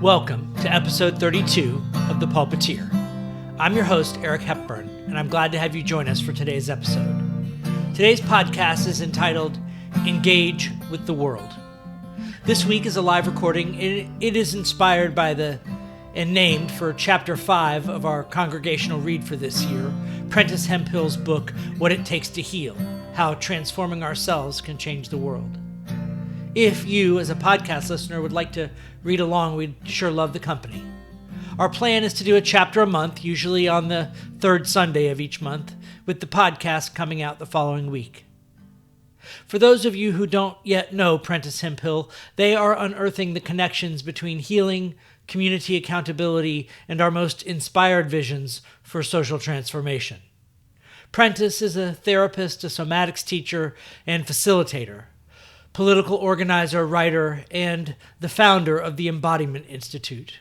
Welcome to episode 32 of The Pulpiteer. I'm your host, Eric Hepburn, and I'm glad to have you join us for today's episode. Today's podcast is entitled, Engage with the World. This week is a live recording. It is inspired by and named for Chapter 5 of our congregational read for this year, Prentis Hemphill's book, What It Takes to Heal, How Transforming Ourselves Can Change the World. If you, as a podcast listener, would like to read along, we'd sure love the company. Our plan is to do a chapter a month, usually on the third Sunday of each month, with the podcast coming out the following week. For those of you who don't yet know Prentis Hemphill, they are unearthing the connections between healing, community accountability, and our most inspired visions for social transformation. Prentis is a therapist, a somatics teacher, and facilitator, political organizer, writer, and the founder of the Embodiment Institute.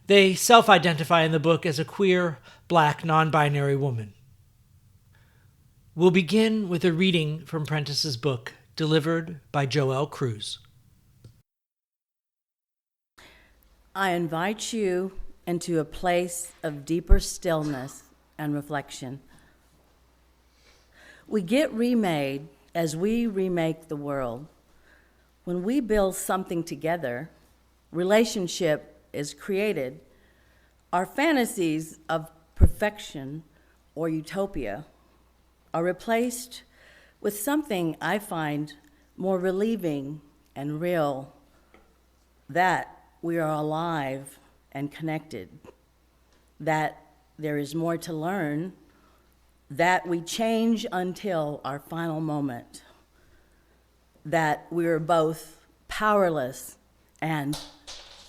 They self-identify in the book as a queer, black, non-binary woman. We'll begin with a reading from Prentis's book, delivered by Joelle Cruz. I invite you into a place of deeper stillness and reflection. We get remade as we remake the world. When we build something together, relationship is created. Our fantasies of perfection or utopia are replaced with something I find more relieving and real, that we are alive and connected, that there is more to learn, that we change until our final moment, that we are both powerless and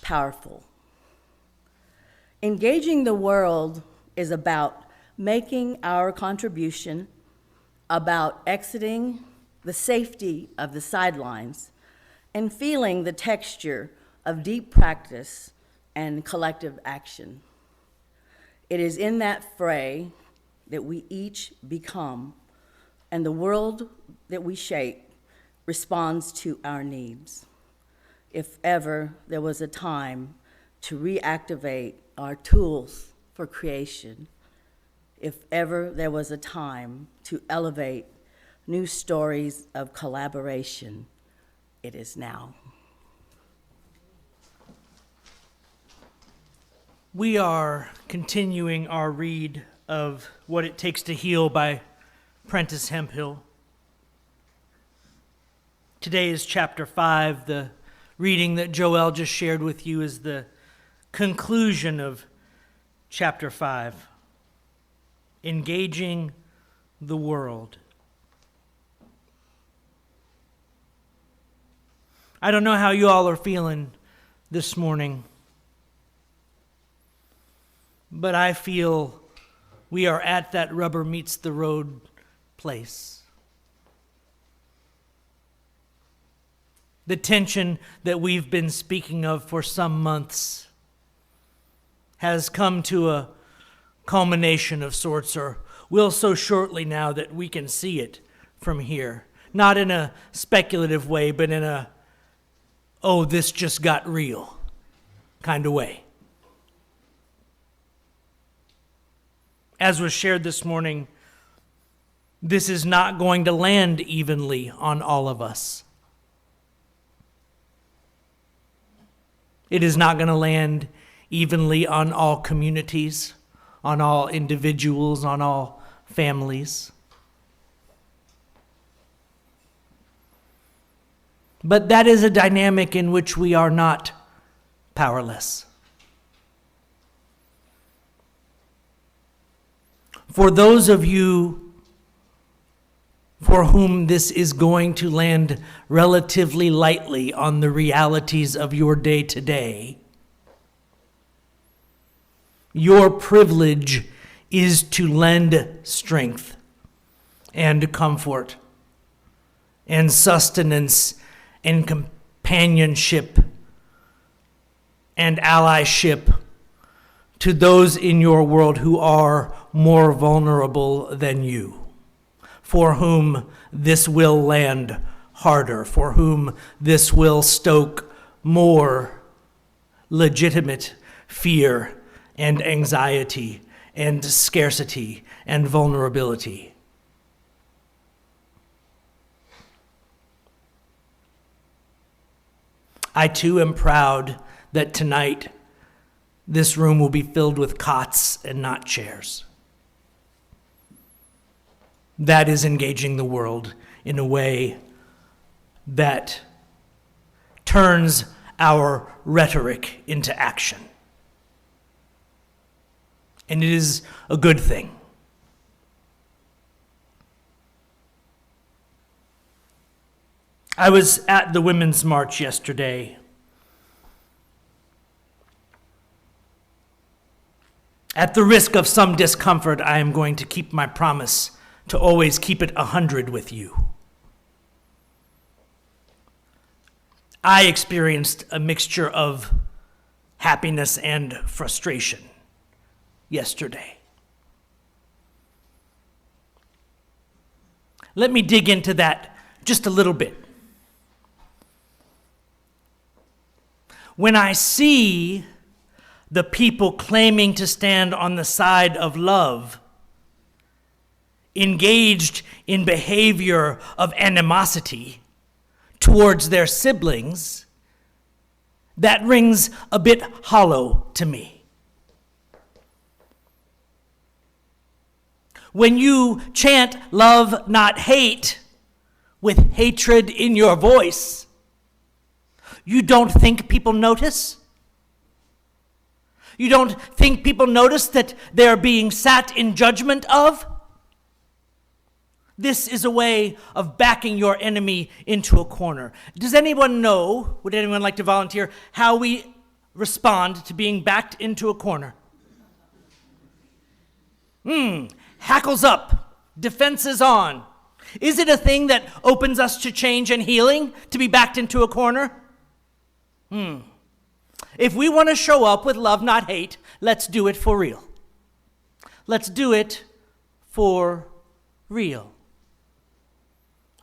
powerful. Engaging the world is about making our contribution, about exiting the safety of the sidelines, and feeling the texture of deep practice and collective action. It is in that fray that we each become, and the world that we shape responds to our needs. If ever there was a time to reactivate our tools for creation, if ever there was a time to elevate new stories of collaboration, it is now. We are continuing our read of What It Takes to Heal by Prentis Hemphill. Today is Chapter 5. The reading that Joelle just shared with you is the conclusion of Chapter 5, Engaging the World. I don't know how you all are feeling this morning, but I feel we are at that rubber meets the road place. The tension that we've been speaking of for some months has come to a culmination of sorts, or will so shortly now that we can see it from here. Not in a speculative way, but in a, oh, this just got real kind of way. As was shared this morning, this is not going to land evenly on all of us. It is not going to land evenly on all communities, on all individuals, on all families. But that is a dynamic in which we are not powerless. For those of you for whom this is going to land relatively lightly on the realities of your day-to-day, your privilege is to lend strength and comfort and sustenance and companionship and allyship to those in your world who are more vulnerable than you, for whom this will land harder, for whom this will stoke more legitimate fear and anxiety and scarcity and vulnerability. I too am proud that tonight this room will be filled with cots and not chairs. That is engaging the world in a way that turns our rhetoric into action. And it is a good thing. I was at the Women's March yesterday. At the risk of some discomfort, I am going to keep my promise to always keep it 100 with you. I experienced a mixture of happiness and frustration yesterday. Let me dig into that just a little bit. When I see the people claiming to stand on the side of love, engaged in behavior of animosity towards their siblings, that rings a bit hollow to me. When you chant love, not hate, with hatred in your voice, you don't think people notice? You don't think people notice that they're being sat in judgment of? This is a way of backing your enemy into a corner. Does anyone know, would anyone like to volunteer, how we respond to being backed into a corner? Hackles up, defenses on. Is it a thing that opens us to change and healing, to be backed into a corner? If we want to show up with love, not hate, let's do it for real. Let's do it for real.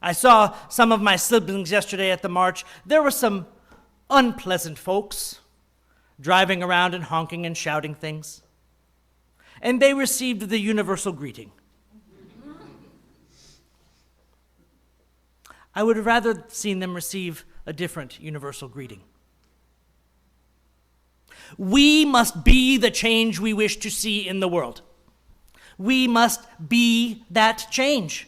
I saw some of my siblings yesterday at the march. There were some unpleasant folks driving around and honking and shouting things. And they received the universal greeting. I would have rather seen them receive a different universal greeting. We must be the change we wish to see in the world. We must be that change.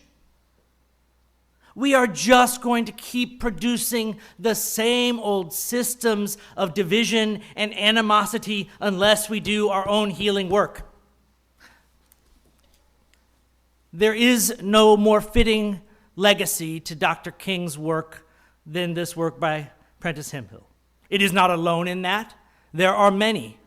We are just going to keep producing the same old systems of division and animosity unless we do our own healing work. There is no more fitting legacy to Dr. King's work than this work by Prentis Hemphill. It is not alone in that. There are many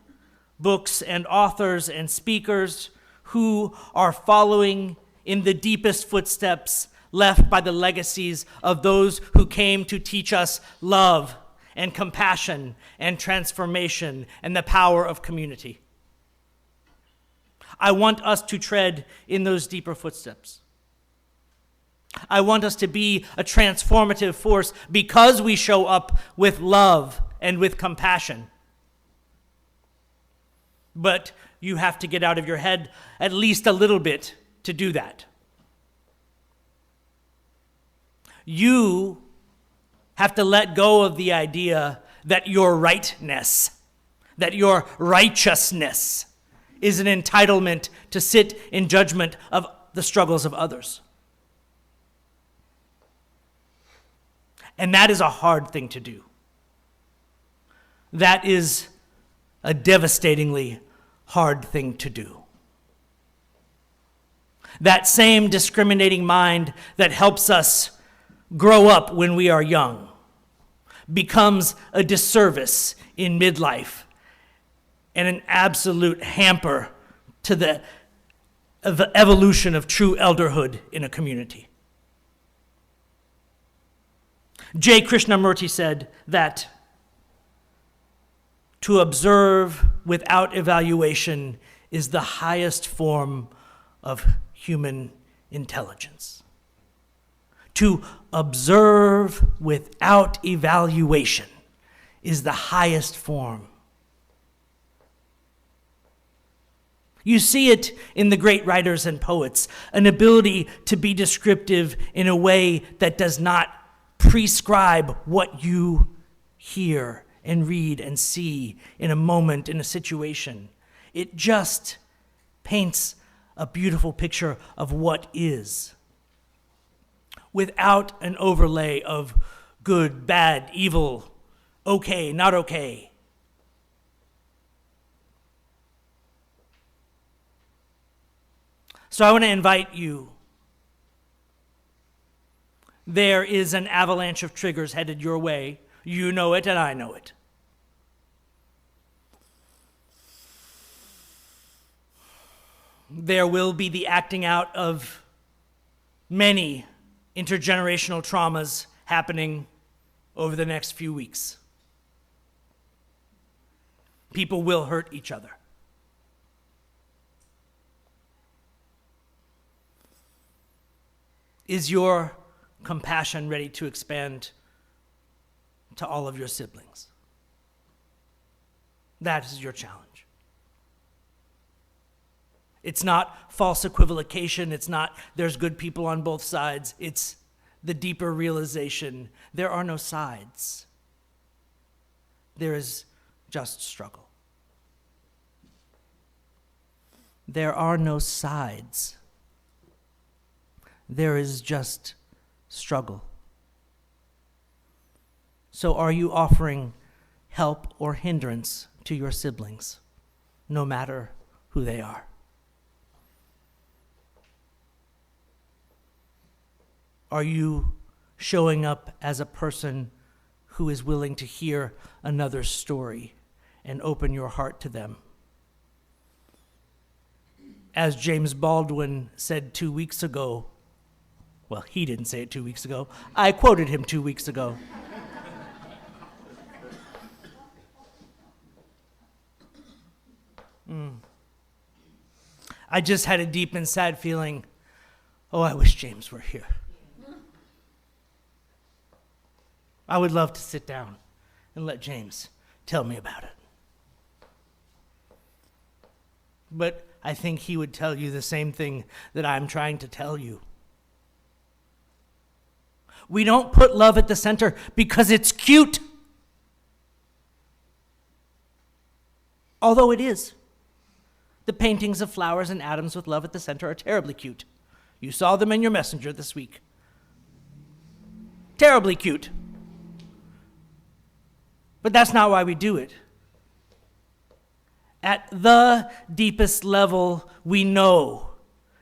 books and authors and speakers who are following in the deepest footsteps left by the legacies of those who came to teach us love and compassion and transformation and the power of community. I want us to tread in those deeper footsteps. I want us to be a transformative force because we show up with love and with compassion. But you have to get out of your head at least a little bit to do that. You have to let go of the idea that your rightness, that your righteousness is an entitlement to sit in judgment of the struggles of others. And that is a hard thing to do. That is a devastatingly hard thing to do. That same discriminating mind that helps us grow up when we are young becomes a disservice in midlife and an absolute hamper to the evolution of true elderhood in a community. J. Krishnamurti said that to observe without evaluation is the highest form of human intelligence. To observe without evaluation is the highest form You see it in the great writers and poets, an ability to be descriptive in a way that does not prescribe what you hear and read and see in a moment, in a situation. It just paints a beautiful picture of what is, without an overlay of good, bad, evil, okay, not okay. So I want to invite you. There is an avalanche of triggers headed your way. You know it and I know it. There will be the acting out of many intergenerational traumas happening over the next few weeks. People will hurt each other. Is your compassion ready to expand to all of your siblings? That is your challenge. It's not false equivocation. It's not there's good people on both sides. It's the deeper realization there are no sides. There is just struggle. There are no sides. There is just struggle. So are you offering help or hindrance to your siblings, no matter who they are? Are you showing up as a person who is willing to hear another story and open your heart to them? As James Baldwin said 2 weeks ago, well, he didn't say it 2 weeks ago. I quoted him 2 weeks ago. I just had a deep and sad feeling, oh, I wish James were here. I would love to sit down and let James tell me about it. But I think he would tell you the same thing that I'm trying to tell you. We don't put love at the center because it's cute. Although it is. The paintings of flowers and atoms with love at the center are terribly cute. You saw them in your messenger this week. Terribly cute. But that's not why we do it. At the deepest level, we know,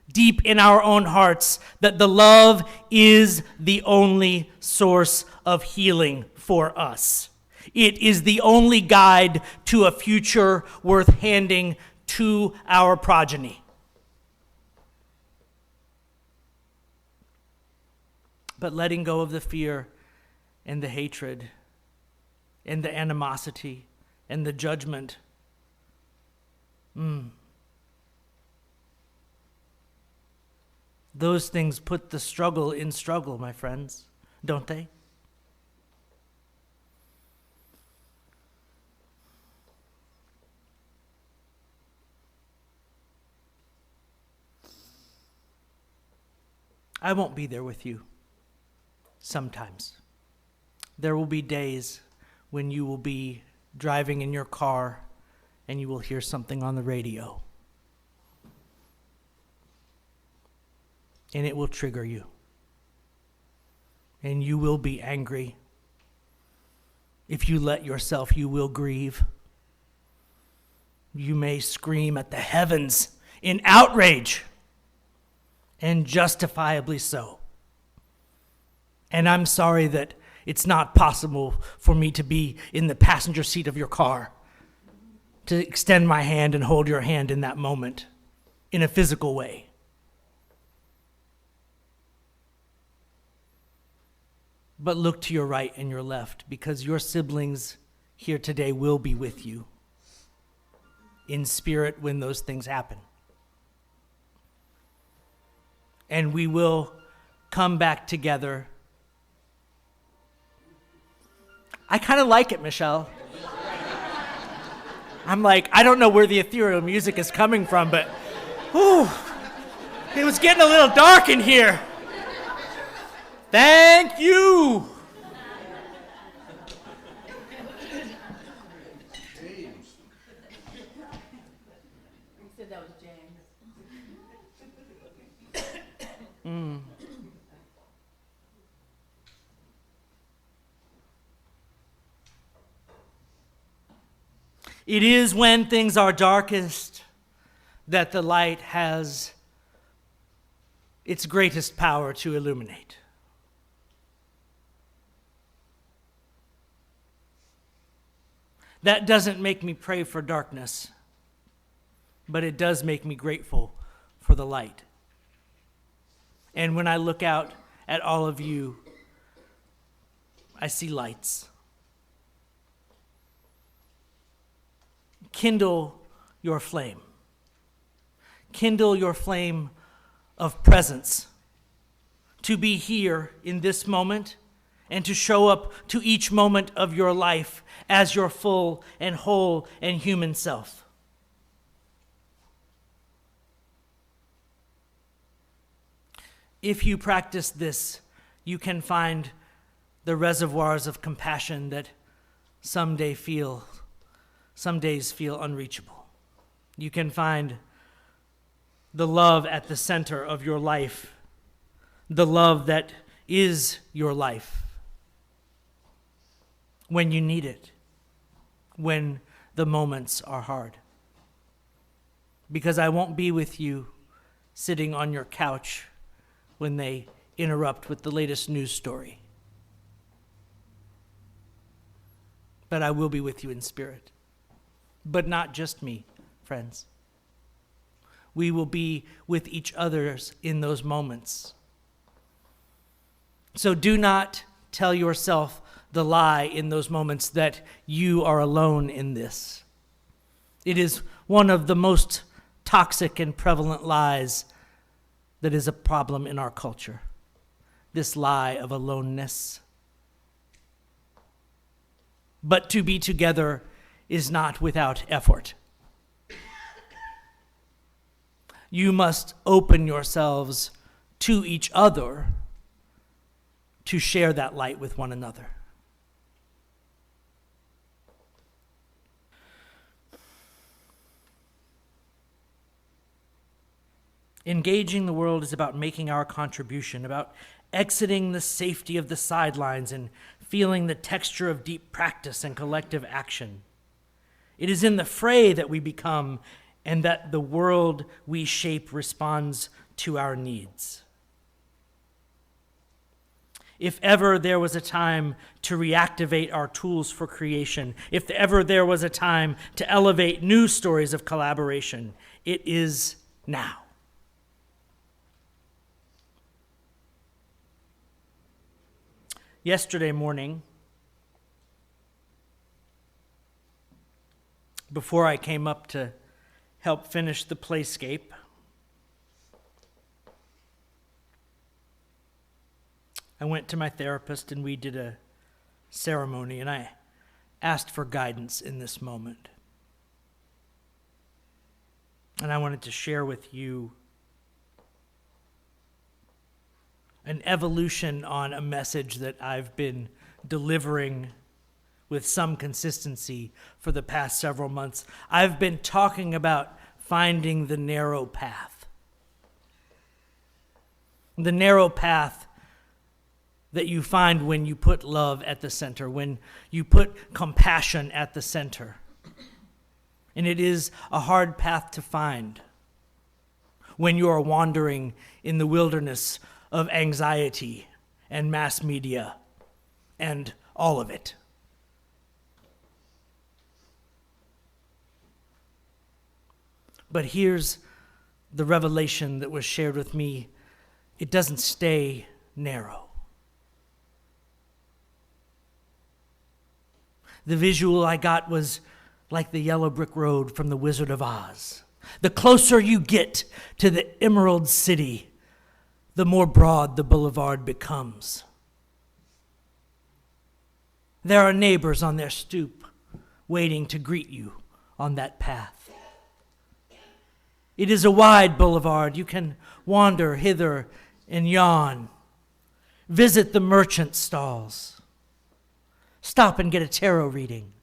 deep in our own hearts, that the love is the only source of healing for us. It is the only guide to a future worth handing to our progeny. But letting go of the fear and the hatred and the animosity and the judgment, those things put the struggle in struggle, my friends, don't they? I won't be there with you sometimes. There will be days when you will be driving in your car and you will hear something on the radio. And it will trigger you. And you will be angry. If you let yourself, you will grieve. You may scream at the heavens in outrage, and justifiably so. And I'm sorry that it's not possible for me to be in the passenger seat of your car, to extend my hand and hold your hand in that moment, in a physical way. But look to your right and your left, because your siblings here today will be with you in spirit when those things happen. And we will come back together. I kind of like it, Michelle. I'm like, I don't know where the ethereal music is coming from, but whew, it was getting a little dark in here. Thank you. It is when things are darkest that the light has its greatest power to illuminate. That doesn't make me pray for darkness, but it does make me grateful for the light. And when I look out at all of you, I see lights. Kindle your flame. Kindle your flame of presence to be here in this moment and to show up to each moment of your life as your full and whole and human self. If you practice this, you can find the reservoirs of compassion that some days feel unreachable. You can find the love at the center of your life, the love that is your life, when you need it, when the moments are hard. Because I won't be with you sitting on your couch when they interrupt with the latest news story. But I will be with you in spirit. But not just me, friends. We will be with each other in those moments. So do not tell yourself the lie in those moments that you are alone in this. It is one of the most toxic and prevalent lies that is a problem in our culture. This lie of aloneness. But to be together is not without effort. You must open yourselves to each other to share that light with one another. Engaging the world is about making our contribution, about exiting the safety of the sidelines and feeling the texture of deep practice and collective action. It is in the fray that we become and that the world we shape responds to our needs. If ever there was a time to reactivate our tools for creation, if ever there was a time to elevate new stories of collaboration, it is now. Yesterday morning, before I came up to help finish the playscape, I went to my therapist and we did a ceremony, and I asked for guidance in this moment. And I wanted to share with you an evolution on a message that I've been delivering with some consistency for the past several months. I've been talking about finding the narrow path. The narrow path that you find when you put love at the center, when you put compassion at the center. And it is a hard path to find when you are wandering in the wilderness of anxiety and mass media and all of it. But here's the revelation that was shared with me. It doesn't stay narrow. The visual I got was like the yellow brick road from The Wizard of Oz. The closer you get to the Emerald City, the more broad the boulevard becomes. There are neighbors on their stoop waiting to greet you on that path. It is a wide boulevard. You can wander hither and yon. Visit the merchant stalls. Stop and get a tarot reading.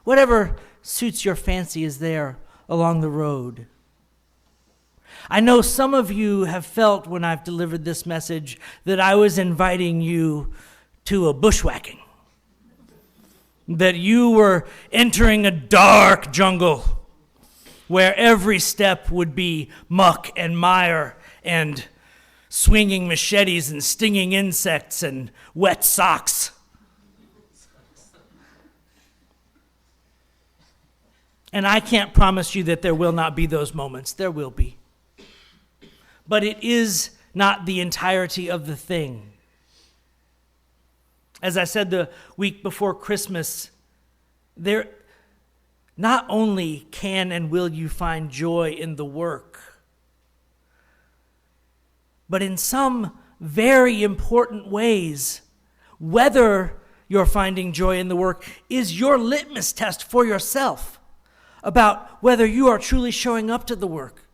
Whatever suits your fancy is there along the road. I know some of you have felt when I've delivered this message that I was inviting you to a bushwhacking, that you were entering a dark jungle where every step would be muck and mire and swinging machetes and stinging insects and wet socks. And I can't promise you that there will not be those moments. There will be. But it is not the entirety of the thing. As I said the week before Christmas, there not only can and will you find joy in the work, but in some very important ways, whether you're finding joy in the work is your litmus test for yourself about whether you are truly showing up to the work.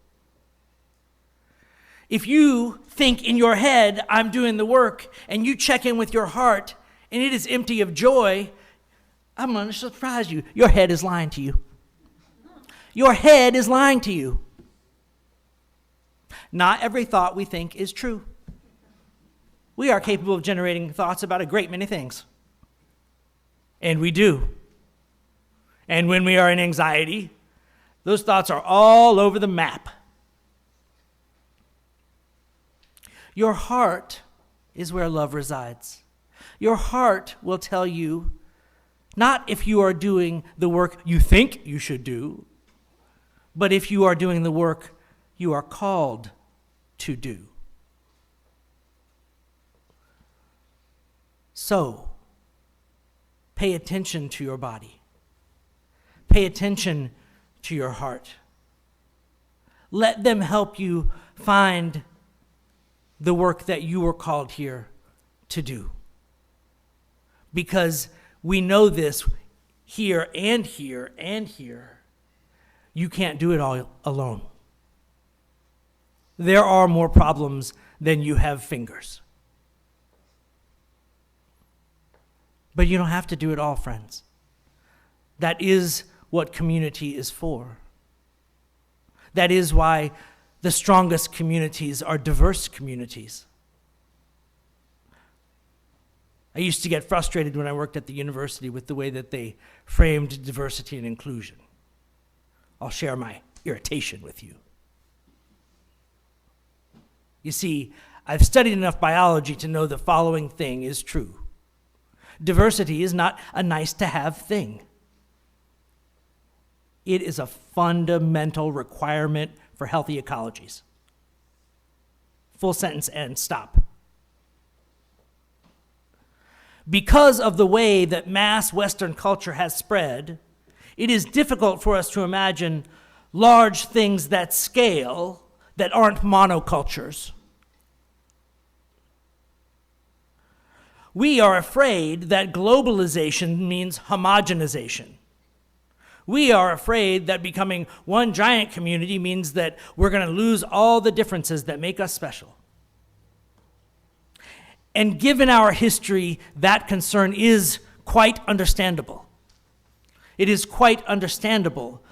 If you think in your head, I'm doing the work, and you check in with your heart, and it is empty of joy, I'm going to surprise you. Your head is lying to you. Your head is lying to you. Not every thought we think is true. We are capable of generating thoughts about a great many things. And we do. And when we are in anxiety, those thoughts are all over the map. Your heart is where love resides. Your heart will tell you not if you are doing the work you think you should do, but if you are doing the work you are called to do. So, pay attention to your body. Pay attention to your heart. Let them help you find the work that you were called here to do. Because we know this here and here and here. You can't do it all alone. There are more problems than you have fingers. But you don't have to do it all, friends. That is what community is for. That is why the strongest communities are diverse communities. I used to get frustrated when I worked at the university with the way that they framed diversity and inclusion. I'll share my irritation with you. You see, I've studied enough biology to know the following thing is true. Diversity is not a nice-to-have thing. It is a fundamental requirement for healthy ecologies. Full sentence and stop. Because of the way that mass Western culture has spread, it is difficult for us to imagine large things that scale that aren't monocultures. We are afraid that globalization means homogenization. We are afraid that becoming one giant community means that we're going to lose all the differences that make us special. And given our history, that concern is quite understandable. It is quite understandable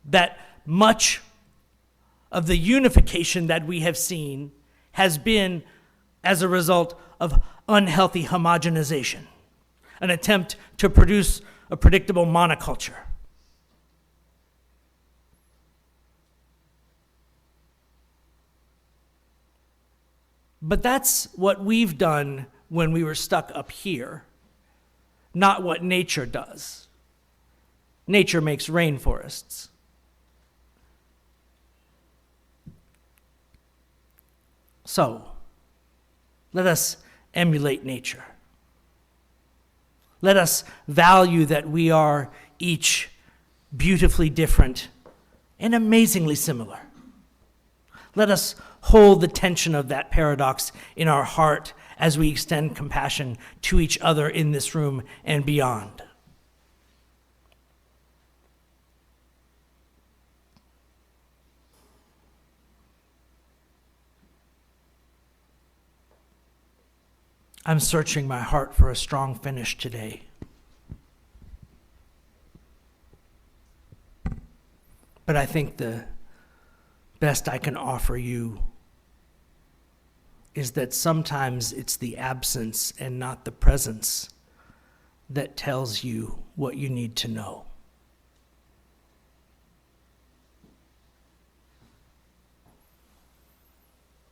that much of the unification that we have seen has been as a result of unhealthy homogenization, an attempt to produce a predictable monoculture. But that's what we've done when we were stuck up here, not what nature does. Nature makes rainforests. So, let us emulate nature. Let us value that we are each beautifully different and amazingly similar. Let us hold the tension of that paradox in our heart as we extend compassion to each other in this room and beyond. I'm searching my heart for a strong finish today. But I think the best I can offer you is that sometimes it's the absence and not the presence that tells you what you need to know.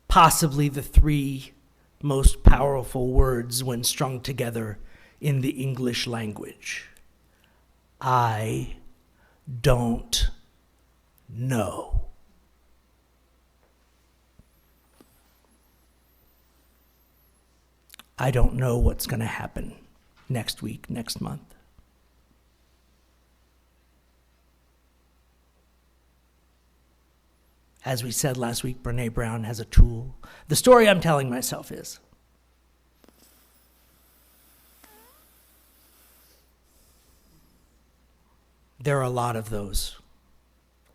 Possibly the three most powerful words when strung together in the English language. I don't know. I don't know what's going to happen next week, next month. As we said last week, Brene Brown has a tool. The story I'm telling myself is, there are a lot of those.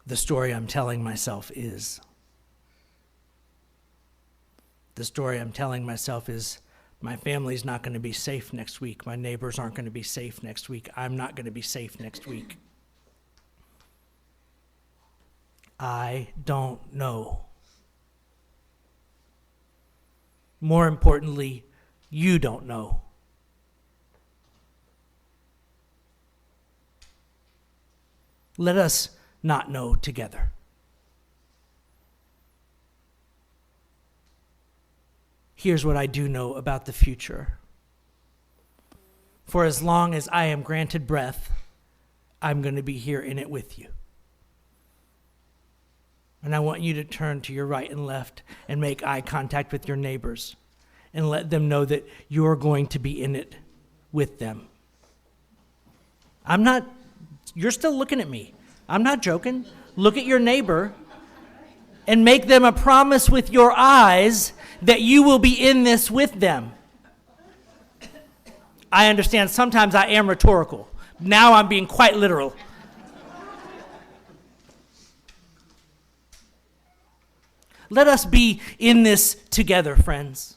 The story I'm telling myself is, the story I'm telling myself is, my family's not going to be safe next week. My neighbors aren't going to be safe next week. I'm not going to be safe next week. I don't know. More importantly, you don't know. Let us not know together. Here's what I do know about the future. For as long as I am granted breath, I'm going to be here in it with you. And I want you to turn to your right and left and make eye contact with your neighbors and let them know that you're going to be in it with them. You're still looking at me. I'm not joking. Look at your neighbor and make them a promise with your eyes that you will be in this with them. I understand sometimes I am rhetorical. Now I'm being quite literal. Let us be in this together, friends.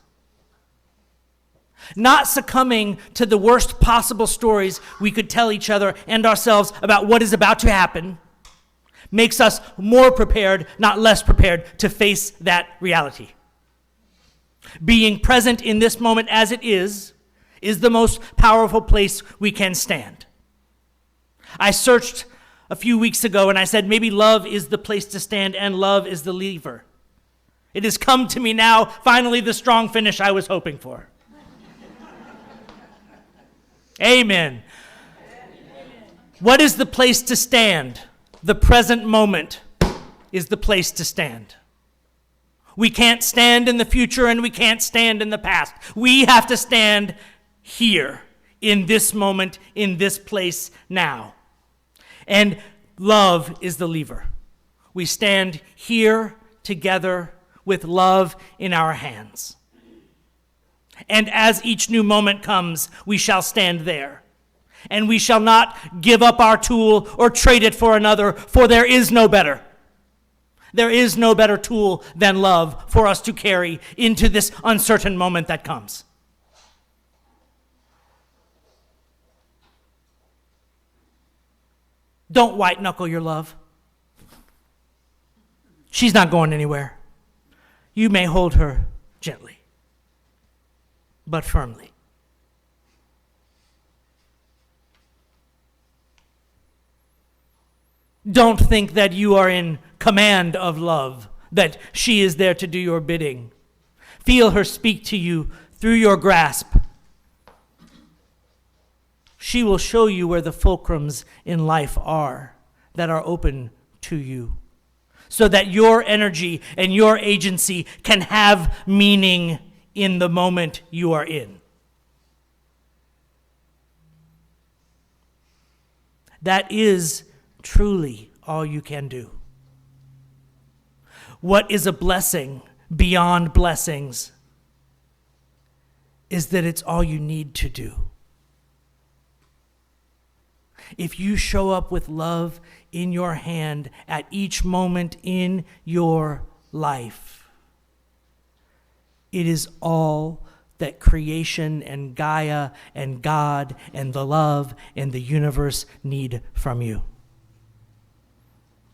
Not succumbing to the worst possible stories we could tell each other and ourselves about what is about to happen makes us more prepared, not less prepared, to face that reality. Being present in this moment as it is the most powerful place we can stand. I searched a few weeks ago and I said maybe love is the place to stand and love is the lever. It has come to me now, finally the strong finish I was hoping for. Amen. What is the place to stand? The present moment is the place to stand. We can't stand in the future and we can't stand in the past. We have to stand here, in this moment, in this place now. And love is the lever. We stand here together with love in our hands. And as each new moment comes, we shall stand there. And we shall not give up our tool or trade it for another, for there is no better. There is no better tool than love for us to carry into this uncertain moment that comes. Don't white knuckle your love. She's not going anywhere. You may hold her gently, but firmly. Don't think that you are in command of love, that she is there to do your bidding. Feel her speak to you through your grasp. She will show you where the fulcrums in life are that are open to you, so that your energy and your agency can have meaning in the moment you are in. That is truly all you can do. What is a blessing beyond blessings is that it's all you need to do. If you show up with love in your hand at each moment in your life, it is all that creation and Gaia and God and the love and the universe need from you.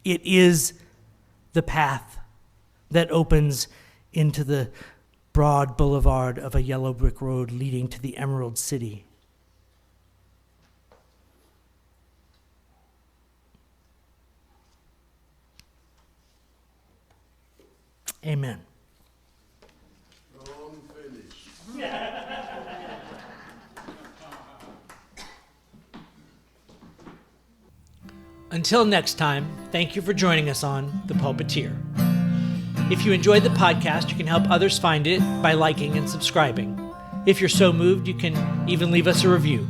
It is the path that opens into the broad boulevard of a yellow brick road leading to the Emerald City. Amen. Until next time, thank you for joining us on The Pulpiteer. If you enjoyed the podcast, you can help others find it by liking and subscribing. If you're so moved, you can even leave us a review.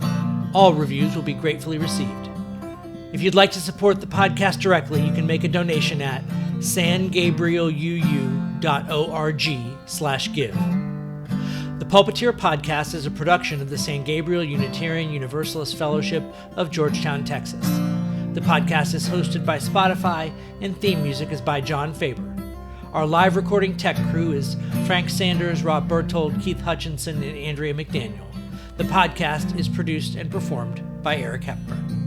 All reviews will be gratefully received. If you'd like to support the podcast directly, you can make a donation at sangabrieluu.org/give. The Pulpiteer Podcast is a production of the San Gabriel Unitarian Universalist Fellowship of Georgetown, Texas. The podcast is hosted by Spotify, and theme music is by John Faber. Our live recording tech crew is Frank Sanders, Rob Berthold, Keith Hutchinson, and Andrea McDaniel. The podcast is produced and performed by Eric Hepburn.